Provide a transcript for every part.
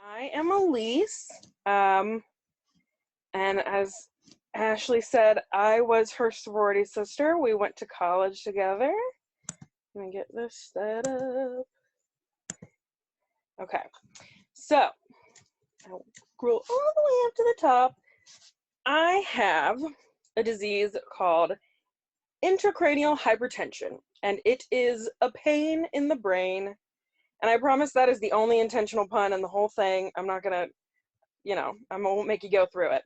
I am Elise, and as Ashley said, I was her sorority sister. We went to college together. Let me get this set up. Okay, so I'll scroll all the way up to the top. I have a disease called intracranial hypertension, and it is a pain in the brain. And I promise that is the only intentional pun in the whole thing. I'm not gonna, I won't make you go through it.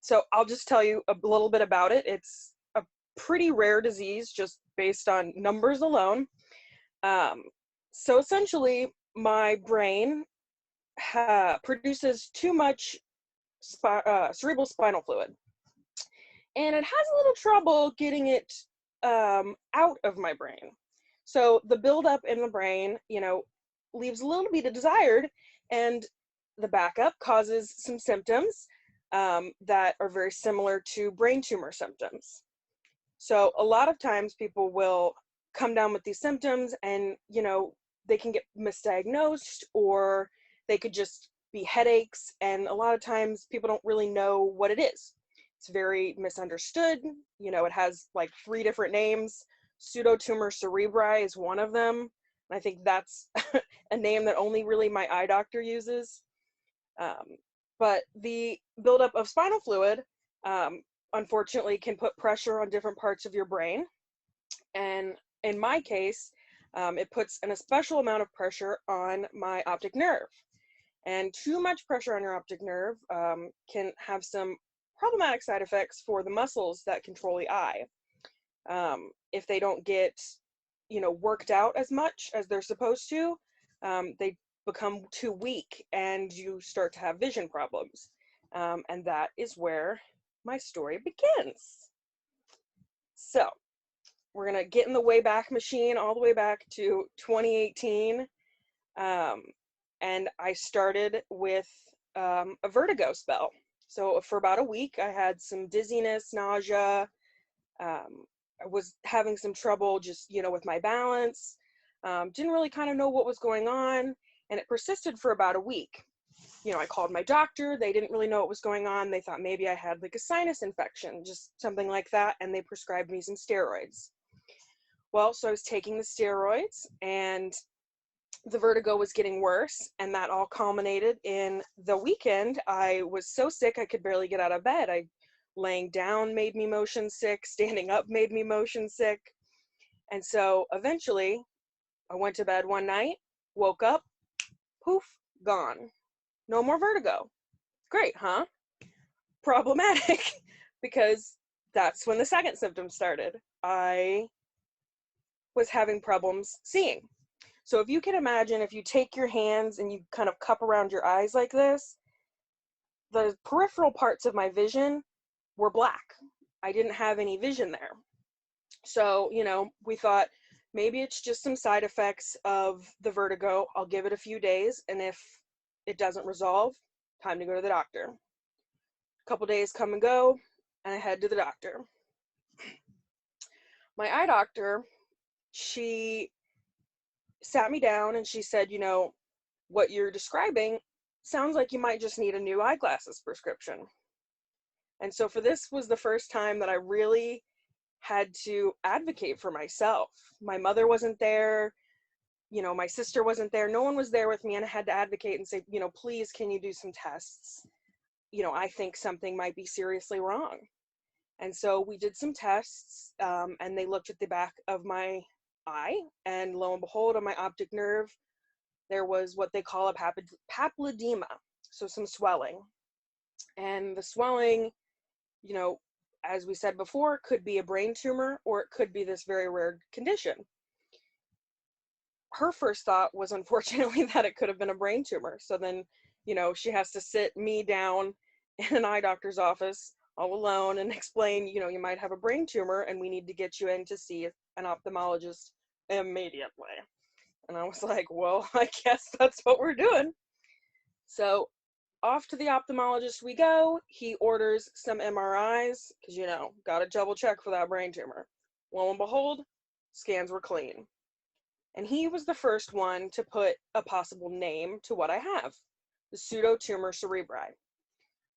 So I'll just tell you a little bit about it. It's a pretty rare disease just based on numbers alone. So essentially, my brain produces too much cerebral spinal fluid, and it has a little trouble getting it out of my brain. So the buildup in the brain, leaves a little bit of desired, and the backup causes some symptoms that are very similar to brain tumor symptoms. So a lot of times people will come down with these symptoms and, they can get misdiagnosed, or they could just be headaches. And a lot of times people don't really know what it is. It's very misunderstood. It has like 3 different names. Pseudotumor cerebri is one of them. And I think that's a name that only really my eye doctor uses. But the buildup of spinal fluid, unfortunately, can put pressure on different parts of your brain. And in my case, it puts a special amount of pressure on my optic nerve. And too much pressure on your optic nerve can have some problematic side effects for the muscles that control the eye. If they don't get, worked out as much as they're supposed to, they become too weak and you start to have vision problems. And that is where my story begins. So we're gonna get in the Wayback Machine all the way back to 2018. And I started with a vertigo spell. So for about a week, I had some dizziness, nausea. I was having some trouble just, with my balance. Didn't really kind of know what was going on, and it persisted for about a week. I called my doctor. They didn't really know what was going on. They thought maybe I had like a sinus infection, just something like that, and they prescribed me some steroids. Well, so I was taking the steroids, and the vertigo was getting worse, and that all culminated in the weekend. I was so sick I could barely get out of bed. Laying down made me motion sick, standing up made me motion sick. And so eventually I went to bed one night, woke up, poof, gone. No more vertigo. Great, huh? Problematic, because that's when the second symptom started. I was having problems seeing. So if you can imagine, if you take your hands and you kind of cup around your eyes like this, the peripheral parts of my vision were black. I didn't have any vision there. So, we thought maybe it's just some side effects of the vertigo. I'll give it a few days, and if it doesn't resolve, time to go to the doctor. A couple days come and go, and I head to the doctor. My eye doctor, she sat me down and she said, what you're describing sounds like you might just need a new eyeglasses prescription. And so for this was the first time that I really had to advocate for myself. My mother wasn't there, my sister wasn't there, no one was there with me, and I had to advocate and say, please, can you do some tests? I think something might be seriously wrong. And so we did some tests, and they looked at the back of my eye, and lo and behold, on my optic nerve, there was what they call a papilledema, so some swelling. And the swelling, as we said before, could be a brain tumor, or it could be this very rare condition. Her first thought was, unfortunately, that it could have been a brain tumor. So then, she has to sit me down in an eye doctor's office all alone and explain, you might have a brain tumor and we need to get you in to see an ophthalmologist immediately. And I was like, well, I guess that's what we're doing. So off to the ophthalmologist we go. He orders some MRIs because, got to double check for that brain tumor. Lo and behold, scans were clean. And he was the first one to put a possible name to what I have, the pseudotumor cerebri.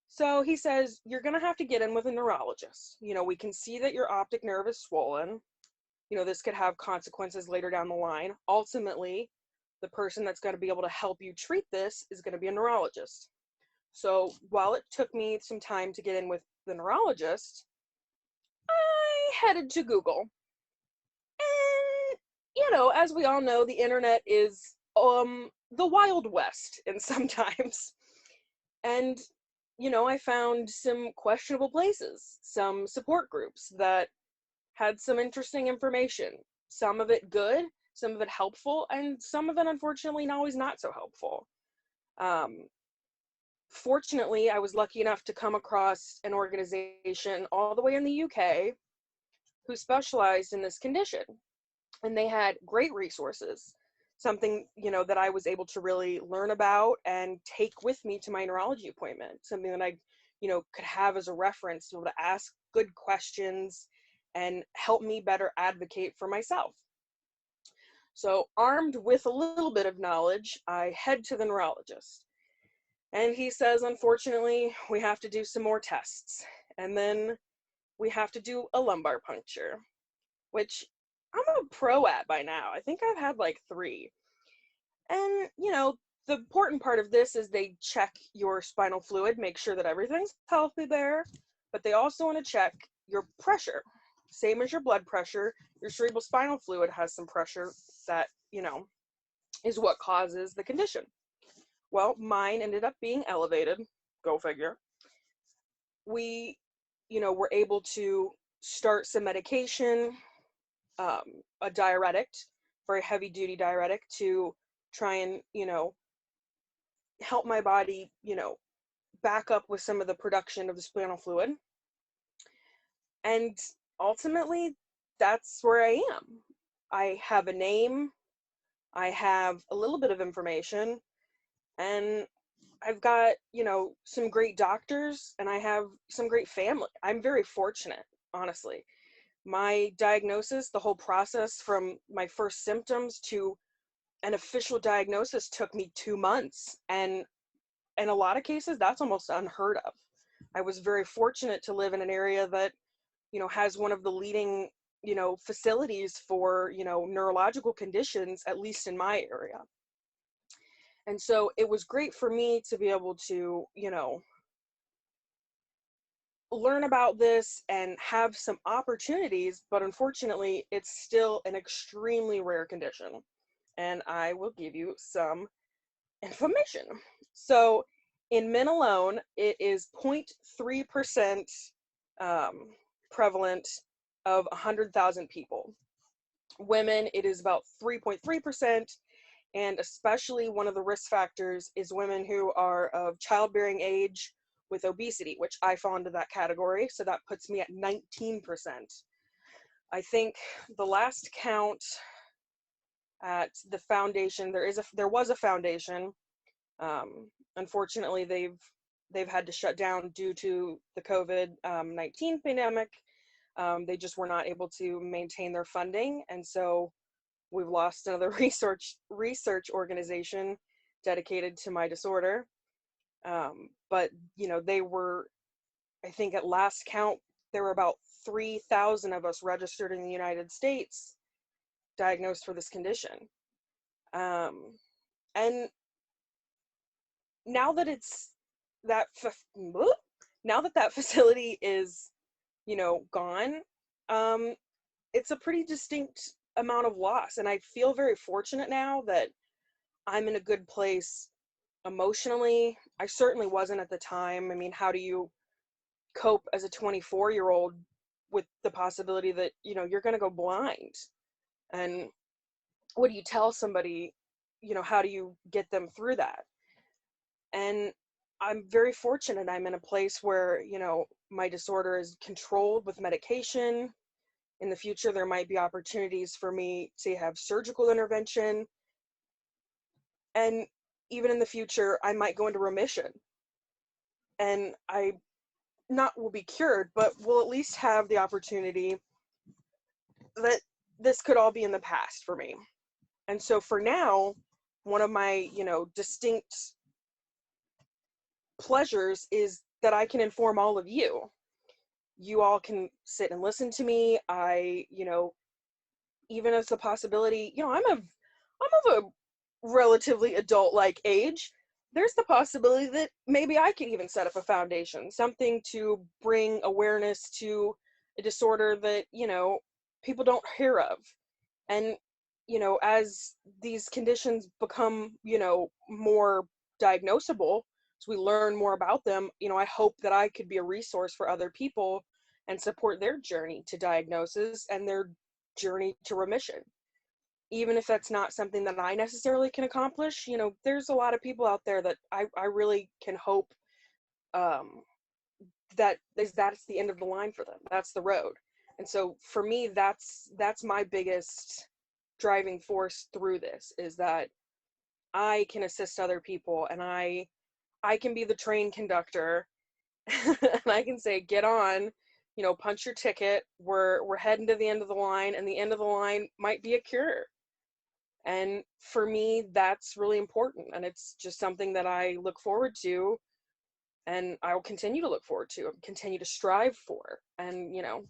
So he says, you're going to have to get in with a neurologist. You know, we can see that your optic nerve is swollen. You know, this could have consequences later down the line. Ultimately, the person that's going to be able to help you treat this is going to be a neurologist. So while it took me some time to get in with the neurologist, I headed to Google. And, you know, as we all know, the internet is the Wild West in sometimes. And, you know, I found some questionable places, some support groups that had some interesting information, some of it good, some of it helpful, and some of it unfortunately always not so helpful. Fortunately, I was lucky enough to come across an organization all the way in the UK who specialized in this condition, and they had great resources, something, you know, that I was able to really learn about and take with me to my neurology appointment, something that I, you know, could have as a reference to be able to ask good questions and help me better advocate for myself. So armed with a little bit of knowledge, I head to the neurologist. And he says, unfortunately, we have to do some more tests. And then we have to do a lumbar puncture, which I'm a pro at by now. I think I've had like 3. And, you know, the important part of this is they check your spinal fluid, make sure that everything's healthy there, but they also want to check your pressure. Same as your blood pressure, your cerebral spinal fluid has some pressure that, you know, is what causes the condition. Well, mine ended up being elevated, go figure. We, you know, were able to start some medication, a diuretic, very heavy duty diuretic, to try and, you know, help my body, you know, back up with some of the production of the spinal fluid. And ultimately, that's where I am. I have a name, I have a little bit of information, and I've got, you know, some great doctors, and I have some great family. I'm very fortunate, honestly. My diagnosis, the whole process from my first symptoms to an official diagnosis took me 2 months. And in a lot of cases, that's almost unheard of. I was very fortunate to live in an area that, you know, has one of the leading, you know, facilities for, you know, neurological conditions, at least in my area. And so it was great for me to be able to, you know, learn about this and have some opportunities, but unfortunately, it's still an extremely rare condition. And I will give you some information. So in men alone, it is 0.3% prevalent of 100,000 people. Women, it is about 3.3%, and especially one of the risk factors is women who are of childbearing age with obesity, which I fall into that category, so that puts me at 19%. I think the last count at the foundation, there was a foundation. Unfortunately, they've had to shut down due to the COVID-19 pandemic. They just were not able to maintain their funding, and so we've lost another research organization dedicated to my disorder. But you know, they were, I think at last count, there were about 3,000 of us registered in the United States diagnosed for this condition. And now that that facility is, you know, gone, it's a pretty distinct amount of loss. And I feel very fortunate now that I'm in a good place emotionally. I certainly wasn't at the time. I mean, how do you cope as a 24-year-old with the possibility that, you know, you're going to go blind? And what do you tell somebody? You know, how do you get them through that? And I'm very fortunate. I'm in a place where, you know, my disorder is controlled with medication. In the future, there might be opportunities for me to have surgical intervention. And even in the future, I might go into remission. And I not will be cured, but will at least have the opportunity that this could all be in the past for me. And so for now, one of my, you know, distinct pleasures is that I can inform all of you. You all can sit and listen to me. I, you know, even if it's a possibility, you know, I'm of a relatively adult-like age. There's the possibility that maybe I could even set up a foundation, something to bring awareness to a disorder that, you know, people don't hear of. And, you know, as these conditions become, you know, more diagnosable, as we learn more about them, you know, I hope that I could be a resource for other people and support their journey to diagnosis and their journey to remission. Even if that's not something that I necessarily can accomplish, you know, there's a lot of people out there that I really can hope um, that's the end of the line for them. That's the road. And so for me, that's my biggest driving force through this, is that I can assist other people, and I can be the train conductor and I can say, get on, you know, punch your ticket. We're heading to the end of the line, and the end of the line might be a cure. And for me, that's really important. And it's just something that I look forward to, and I will continue to look forward to, and continue to strive for. And, you know,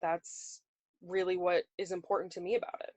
that's really what is important to me about it.